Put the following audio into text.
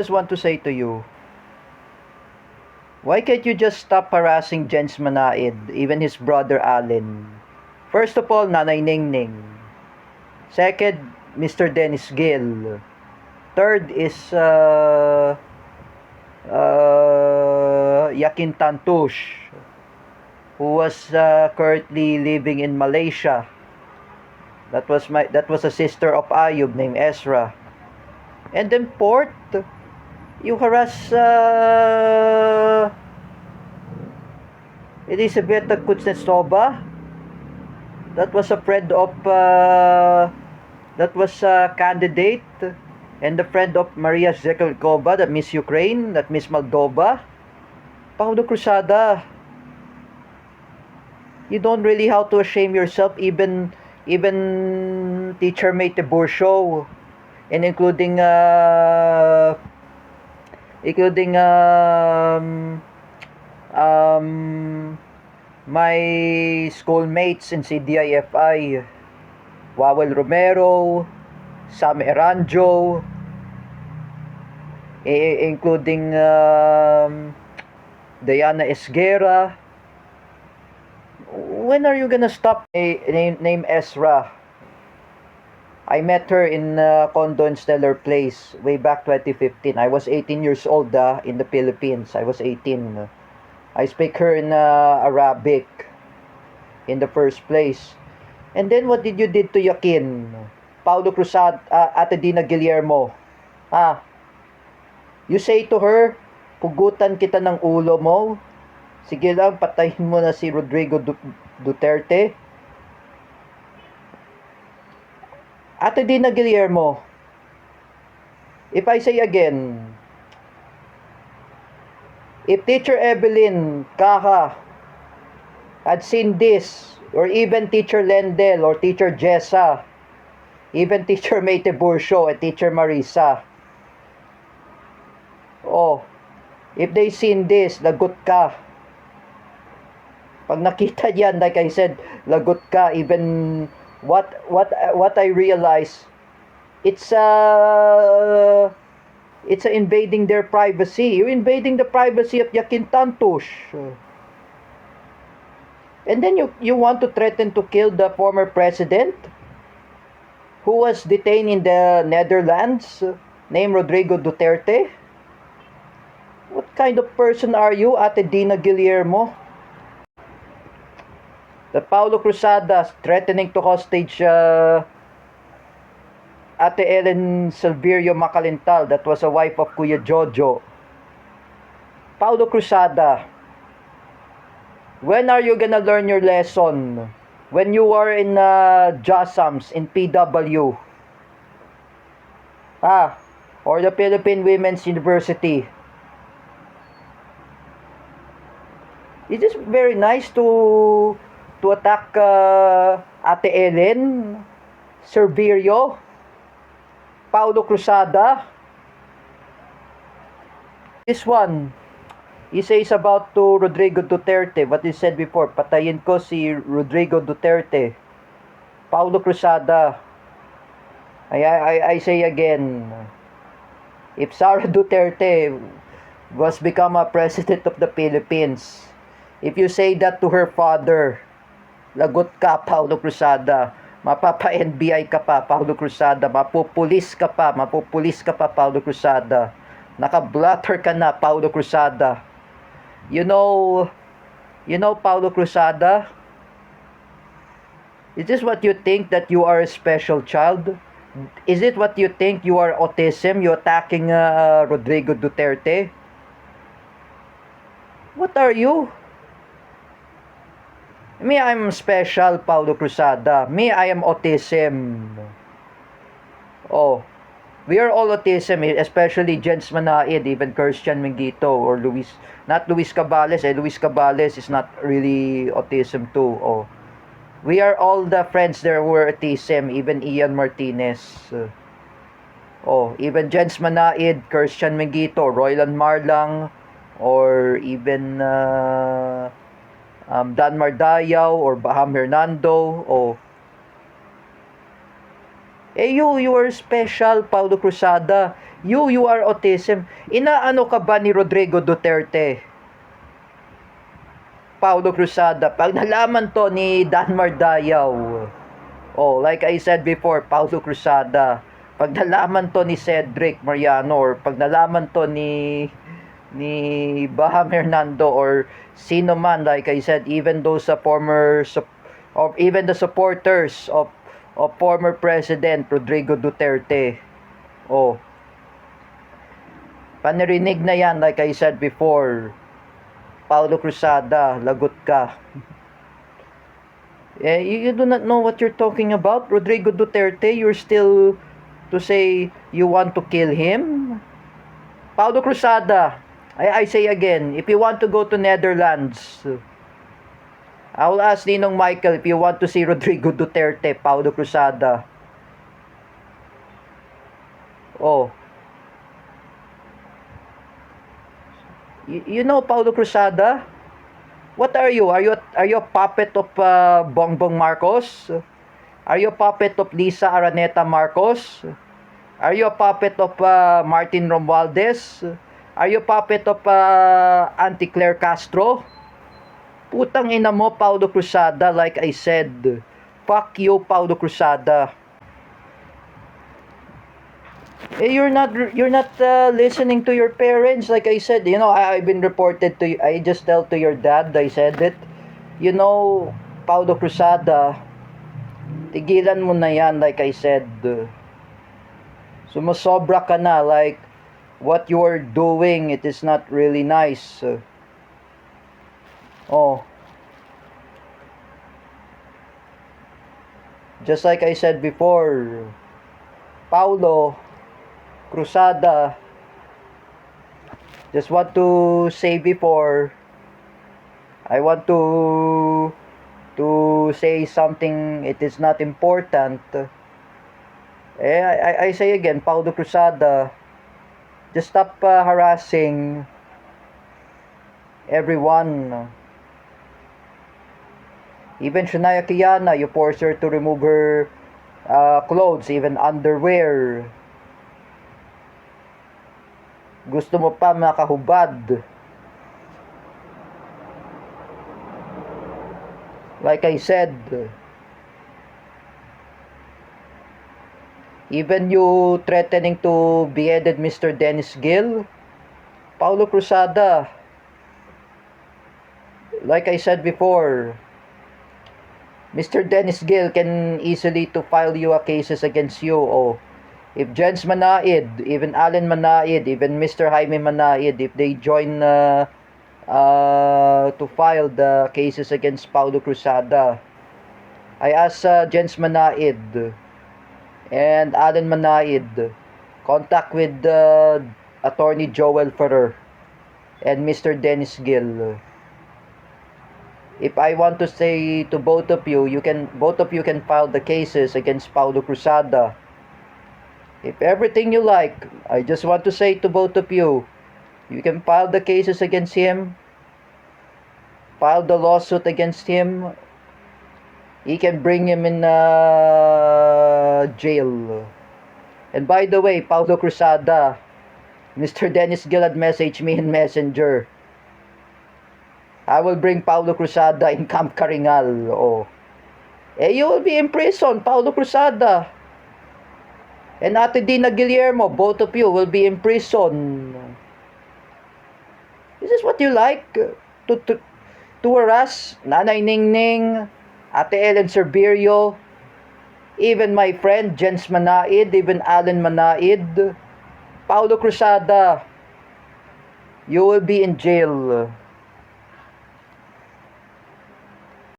Just want to say to you, why can't you just stop harassing Jens Manaid, even his brother Allen? First of all, Nanay Ningning. Second, Mr. Dennis Gill. Third is Yakin Tantush, who was currently living in Malaysia. That was a sister of Ayub named Ezra. And then fourth, you harass Elizabeth Kuznetsova. That was a friend of that was a candidate and the friend of Maria Zekelkova, that Miss Ukraine, that Miss Moldova. Paulo Cruzada, you don't really have to shame yourself, even teacher Mate Burshow, and including my schoolmates in CDIFI, Wawel Romero, Sam Eranjo, including Diana Esguera. When are you gonna stop? Name Ezra. I met her in condo in Stellar Place way back 2015. I was 18 years old in the Philippines. I was 18. I speak her in Arabic in the first place. And then what did you did to Yakin? Paulo Cruzada, Ate Dina Guillermo. You say to her, pugutan kita ng ulo mo. Sige lang, patayin mo na si Rodrigo Duterte. Ate Dina Guillermo, if I say again, if Teacher Evelyn Caja had seen this, or even Teacher Lendel or Teacher Jessa, even Teacher Mate Burshow and Teacher Marisa, if they seen this, lagot ka. Pag nakita yan, like I said, lagot ka. Even what I realize, it's invading their privacy. You're invading the privacy of Yakin Tantush. And then you want to threaten to kill the former president who was detained in the Netherlands, named Rodrigo Duterte. What kind of person are you, Ate Dina Guillermo? The Paulo Cruzada threatening to hostage Ate Ellen Silverio Macalintal, that was a wife of Kuya Jojo. Paulo Cruzada, when are you gonna learn your lesson? When you were in JASAMS, in PW, or the Philippine Women's University. It is very nice to attack Ate Ellen Silverio, Paulo Cruzada. This one, he says about to Rodrigo Duterte, what he said before, patayin ko si Rodrigo Duterte. Paulo Cruzada, I say again, if Sara Duterte was become a president of the Philippines, if you say that to her father, lagot ka, Paulo Cruzada. Mapapa-NBI ka pa, Paulo Cruzada. Mapupulis ka pa, Paulo Cruzada. Naka-blotter ka na, Paulo Cruzada. You know, Paulo Cruzada? Is this what you think, that you are a special child? Is it what you think you are autism? You attacking Rodrigo Duterte? What are you? Me, I'm special, Paulo Cruzada. Me, I am autism. We are all autism, especially Jens Manaid, even Christian Mingito, or not Luis Cabales. Luis Cabales is not really autism too. We are all the friends there who are autism, even Ian Martinez. Even Jens Manaid, Christian Mingito, Roylan Marlang, or even Dan Mardayaw or Baham Hernando. You are special, Paulo Cruzada. You are autism. Inaano ka ba ni Rodrigo Duterte? Paulo Cruzada, pag nalaman to ni Danmar Dayaw, oh, like I said before, Paulo Cruzada, pag nalaman to ni Cedric Mariano, or pag nalaman to ni Baham Hernando, or sino man, like I said, even those or even the supporters of former President Rodrigo Duterte, oh, panirinig na yan, like I said before, Paulo Cruzada, lagot ka. You do not know what you're talking about, Rodrigo Duterte. You're still to say you want to kill him? Paulo Cruzada, I say again, if you want to go to Netherlands, I will ask Ninong Michael if you want to see Rodrigo Duterte, Paulo Cruzada. Oh. You know Paulo Cruzada? What are you? Are you a puppet of Bongbong Marcos? Are you a puppet of Lisa Araneta Marcos? Are you a puppet of Martin Romualdez? Are you a puppet of Auntie Claire Castro? Putang ina mo, Paulo Cruzada, like I said. Fuck you, Paulo Cruzada. You're not listening to your parents, like I said. You know, I've been reported to you. I just tell to your dad, I said it. You know, Paulo Cruzada, tigilan mo na yan, like I said. Sumusobra ka na, like what you are doing, it is not really nice. Oh. Just like I said before, Paulo Cruzada, just want to say before, I want to say something, it is not important. I say again, Paulo Cruzada, just stop harassing everyone. Even Shania Kiana, you force her to remove her clothes, even underwear. Gusto mo pa makahubad. Like I said, even you threatening to beheaded Mr. Dennis Gill, Paulo Cruzada, like I said before, Mr. Dennis Gill can easily to file you a cases against you. Oh, if Jens Manaid, even Allen Manaid, even Mr. Jaime Manaid, if they join to file the cases against Paulo Cruzada, I ask Jens Manaid and Allen Manaid, contact with Attorney Joel Ferrer and Mr. Dennis Gill. If I want to say to both of you can file the cases against Paulo Cruzada. If everything you like, I just want to say to both of you can file the cases against him, file the lawsuit against him. He can bring him in jail. And by the way, Paulo Cruzada, Mr. Dennis Gill had messaged me in Messenger. I will bring Paulo Cruzada in Camp Karingal. Oh. You will be in prison, Paulo Cruzada. And Ate Dina Guillermo, both of you will be in prison. Is this what you like? To harass Nanay Ningning, Ate Ellen Cerverio, even my friend Jens Manaid, even Allen Manaid, Paulo Cruzada, you will be in jail.